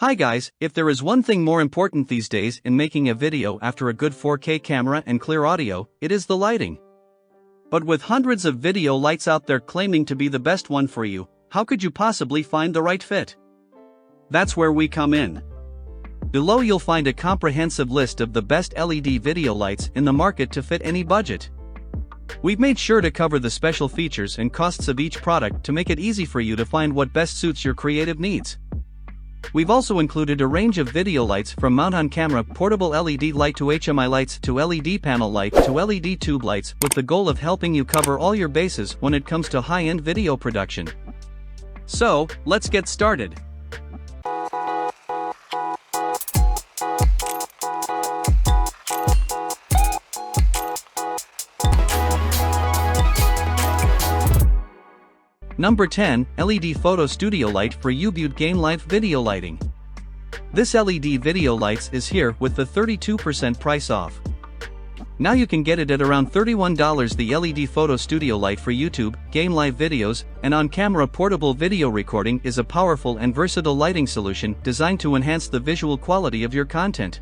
Hi guys, if there is one thing more important these days in making a video after a good 4K camera and clear audio, it is the lighting. But with hundreds of video lights out there claiming to be the best one for you, how could you possibly find the right fit? That's where we come in. Below you'll find a comprehensive list of the best LED video lights in the market to fit any budget. We've made sure to cover the special features and costs of each product to make it easy for you to find what best suits your creative needs. We've also included a range of video lights from mount-on-camera portable LED light to HMI lights to LED panel light to LED tube lights, with the goal of helping you cover all your bases when it comes to high-end video production. So, let's get started. Number 10, LED Photo Studio Light for UBUT Game Live Video Lighting. This LED video lights is here with the 32% price off. Now you can get it at around $31. The LED Photo Studio Light for YouTube, Game Live videos, and on-camera portable video recording is a powerful and versatile lighting solution designed to enhance the visual quality of your content.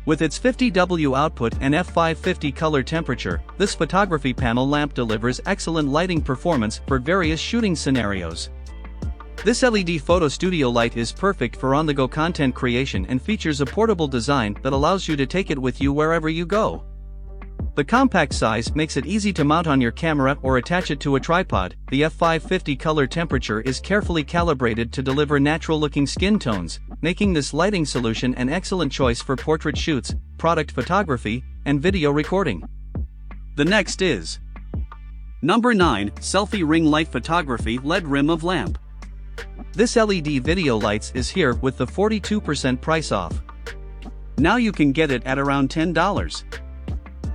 With its 50W output and F550 color temperature, this photography panel lamp delivers excellent lighting performance for various shooting scenarios. This LED photo studio light is perfect for on-the-go content creation and features a portable design that allows you to take it with you wherever you go. The compact size makes it easy to mount on your camera or attach it to a tripod. The F550 color temperature is carefully calibrated to deliver natural-looking skin tones, making this lighting solution an excellent choice for portrait shoots, product photography, and video recording. The next is Number 9, Selfie Ring Light Photography LED Rim of Lamp. This LED video lights is here with the 42% price off. Now you can get it at around $10.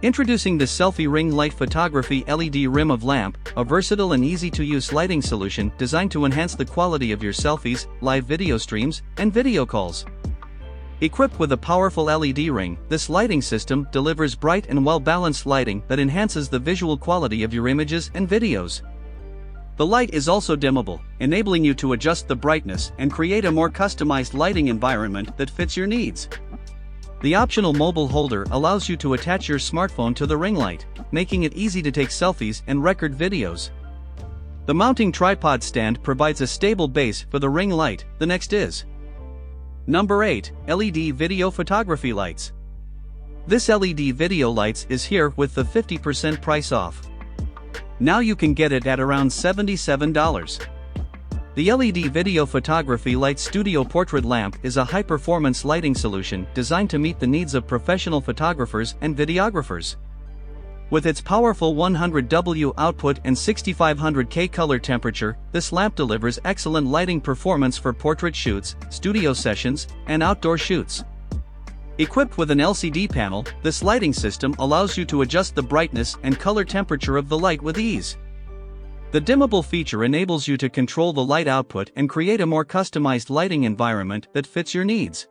Introducing the Selfie Ring Light Photography LED Rim of Lamp, a versatile and easy-to-use lighting solution designed to enhance the quality of your selfies, live video streams, and video calls. Equipped with a powerful LED ring, this lighting system delivers bright and well-balanced lighting that enhances the visual quality of your images and videos. The light is also dimmable, enabling you to adjust the brightness and create a more customized lighting environment that fits your needs. The optional mobile holder allows you to attach your smartphone to the ring light, making it easy to take selfies and record videos. The mounting tripod stand provides a stable base for the ring light. The next is Number 8, LED Video Photography Lights. This LED video lights is here with the 50% price off. Now you can get it at around $77. The LED Video Photography Light Studio Portrait Lamp is a high-performance lighting solution designed to meet the needs of professional photographers and videographers. With its powerful 100W output and 6500K color temperature, this lamp delivers excellent lighting performance for portrait shoots, studio sessions, and outdoor shoots. Equipped with an LCD panel, this lighting system allows you to adjust the brightness and color temperature of the light with ease. The dimmable feature enables you to control the light output and create a more customized lighting environment that fits your needs.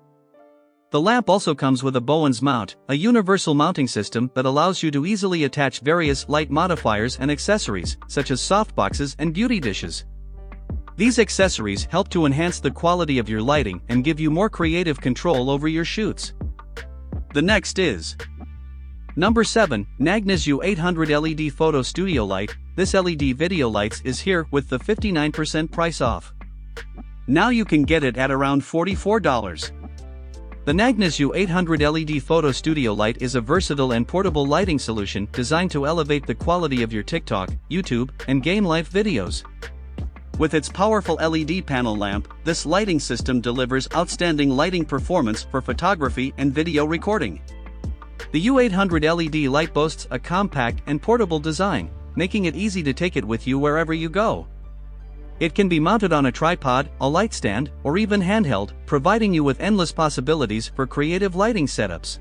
The lamp also comes with a Bowens mount, a universal mounting system that allows you to easily attach various light modifiers and accessories, such as softboxes and beauty dishes. These accessories help to enhance the quality of your lighting and give you more creative control over your shoots. The next is Number 7, Maglight U800 LED Photo Studio Light. This LED video lights is here with the 59% price off. Now you can get it at around $44. The Maglight U800 LED Photo Studio Light is a versatile and portable lighting solution designed to elevate the quality of your TikTok, YouTube, and Game Live videos. With its powerful LED panel lamp, this lighting system delivers outstanding lighting performance for photography and video recording. The U800 LED light boasts a compact and portable design, making it easy to take it with you wherever you go. It can be mounted on a tripod, a light stand, or even handheld, providing you with endless possibilities for creative lighting setups.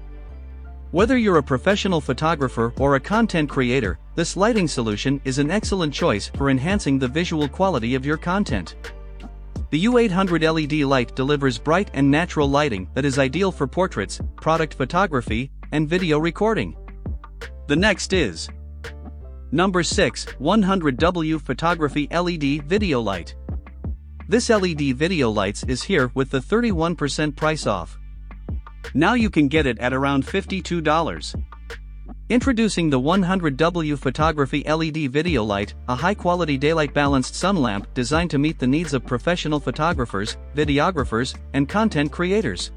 Whether you're a professional photographer or a content creator, this lighting solution is an excellent choice for enhancing the visual quality of your content. The U800 LED light delivers bright and natural lighting that is ideal for portraits, product photography, and video recording. The next is Number 6, 100W Photography LED Video Light. This LED video lights is here with the 31% price off. Now you can get it at around $52. Introducing the 100W Photography LED Video Light, a high-quality daylight balanced sun lamp designed to meet the needs of professional photographers, videographers, and content creators.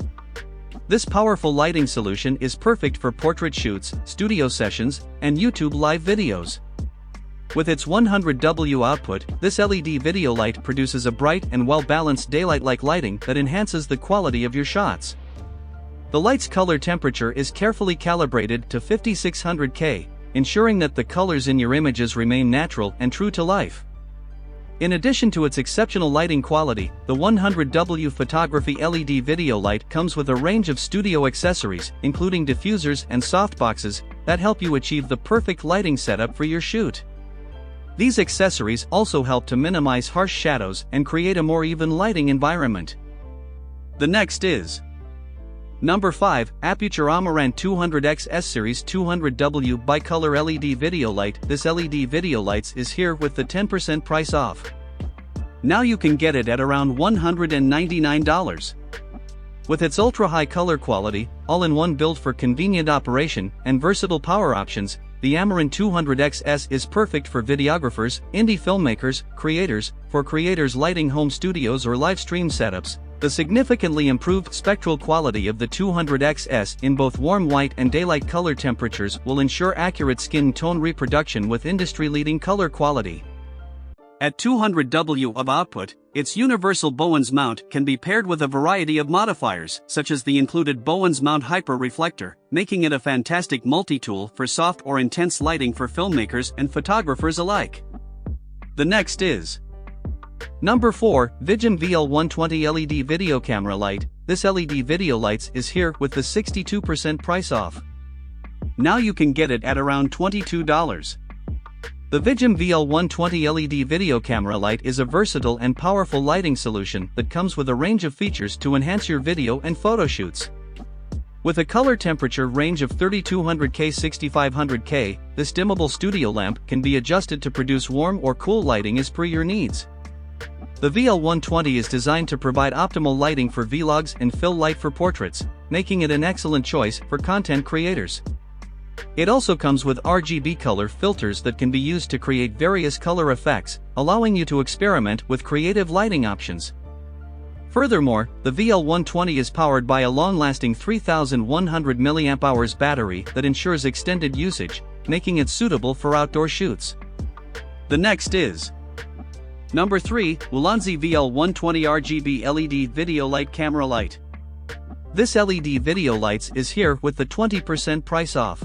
This powerful lighting solution is perfect for portrait shoots, studio sessions, and YouTube live videos. With its 100W output, this LED video light produces a bright and well-balanced daylight-like lighting that enhances the quality of your shots. The light's color temperature is carefully calibrated to 5600 K, ensuring that the colors in your images remain natural and true to life. In addition to its exceptional lighting quality, the 100W Photography LED video light comes with a range of studio accessories, including diffusers and softboxes, that help you achieve the perfect lighting setup for your shoot. These accessories also help to minimize harsh shadows and create a more even lighting environment. The next is Number 5, Aputure Amaran 200X S-Series 200W Bicolor LED Video Light. This LED video lights is here with the 10% price off. Now you can get it at around $199. With its ultra-high color quality, all-in-one build for convenient operation, and versatile power options, the Amaran 200X S is perfect for videographers, indie filmmakers, creators, for creators lighting home studios or live stream setups. The significantly improved spectral quality of the 200X S in both warm white and daylight color temperatures will ensure accurate skin tone reproduction with industry-leading color quality. At 200W of output, its universal Bowens mount can be paired with a variety of modifiers, such as the included Bowens mount hyper reflector, making it a fantastic multi-tool for soft or intense lighting for filmmakers and photographers alike. The next is Number 4, VIJIM VL120 LED Video Camera Light. This LED video lights is here with the 62% price off. Now you can get it at around $22. The VIJIM VL120 LED Video Camera Light is a versatile and powerful lighting solution that comes with a range of features to enhance your video and photo shoots. With a color temperature range of 3200 K 6500 K, this dimmable studio lamp can be adjusted to produce warm or cool lighting as per your needs. The VL120 is designed to provide optimal lighting for vlogs and fill light for portraits, making it an excellent choice for content creators. It also comes with RGB color filters that can be used to create various color effects, allowing you to experiment with creative lighting options. Furthermore, the VL120 is powered by a long-lasting 3100 mAh battery that ensures extended usage, making it suitable for outdoor shoots. The next is Number 3, WOLONZI VL120 RGB LED Video Light Camera Light. This LED video lights is here with the 20% price off.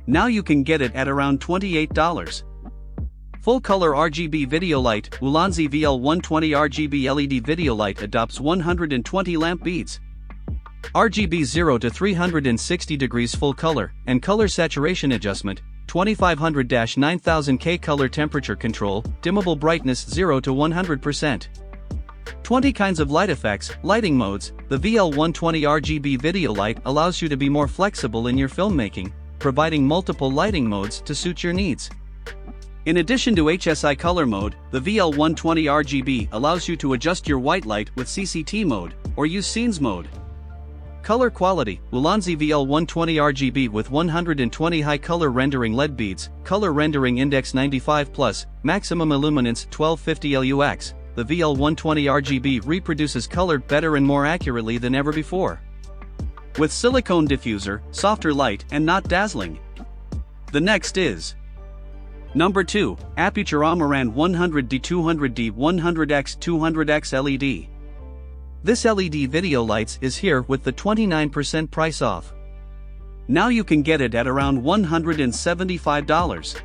Now you can get it at around $28. Full color RGB video light. WOLONZI VL120 RGB LED video light adopts 120 lamp beads. RGB 0 to 360 degrees full color, and color saturation adjustment, 2500-9000 K color temperature control, dimmable brightness 0 to 100%. 20 kinds of light effects, lighting modes. The VL120 RGB video light allows you to be more flexible in your filmmaking, providing multiple lighting modes to suit your needs. In addition to HSI color mode, the VL120 RGB allows you to adjust your white light with CCT mode, or use scenes mode. Color quality. WOLONZI VL120 RGB with 120 high color rendering LED beads, color rendering index 95+, maximum illuminance 1250 lux. The VL120 RGB reproduces color better and more accurately than ever before. With silicone diffuser, softer light and not dazzling. The next is Number 2, Aputure Amaran 100D 200D 100X 200X LED. This LED video lights is here with the 29% price off. Now you can get it at around $175.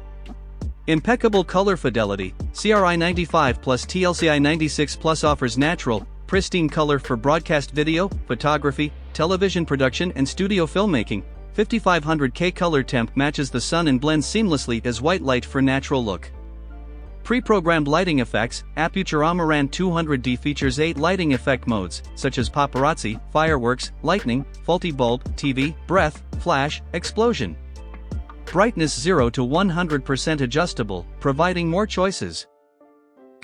Impeccable color fidelity. CRI 95 plus TLCI 96 plus offers natural, pristine color for broadcast video, photography, television production and studio filmmaking. 5500K color temp matches the sun and blends seamlessly as white light for natural look. Pre-programmed lighting effects. Aputure Amaran 200D features 8 lighting effect modes, such as paparazzi, fireworks, lightning, faulty bulb, TV, breath, flash, explosion. Brightness 0 to 100% adjustable, providing more choices.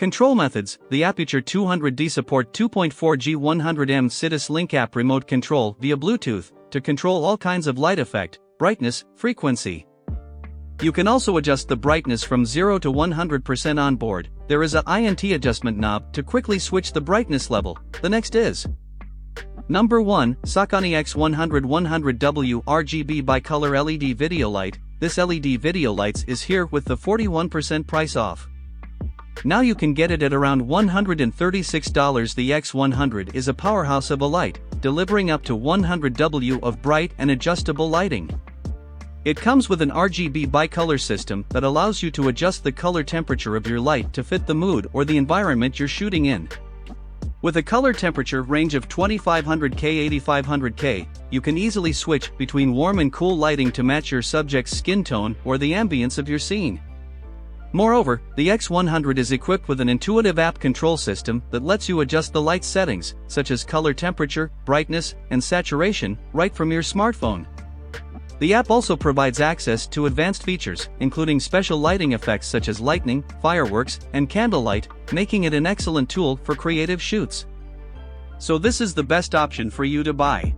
Control methods: the Aputure 200D support 2.4G 100M Citus Link app remote control via Bluetooth to control all kinds of light effect, brightness, frequency. You can also adjust the brightness from 0 to 100% on board. There is a INT adjustment knob to quickly switch the brightness level. The next is Number 1, Saucony X100 100W RGB bicolor LED video light. This LED video lights is here with the 41% price off. Now you can get it at around $136. The X100 is a powerhouse of a light, delivering up to 100W of bright and adjustable lighting. It comes with an RGB bicolor system that allows you to adjust the color temperature of your light to fit the mood or the environment you're shooting in. With a color temperature range of 2500K 8500K, you can easily switch between warm and cool lighting to match your subject's skin tone or the ambience of your scene. Moreover, the X100 is equipped with an intuitive app control system that lets you adjust the light settings, such as color temperature, brightness, and saturation, right from your smartphone. The app also provides access to advanced features, including special lighting effects such as lightning, fireworks, and candlelight, making it an excellent tool for creative shoots. So this is the best option for you to buy.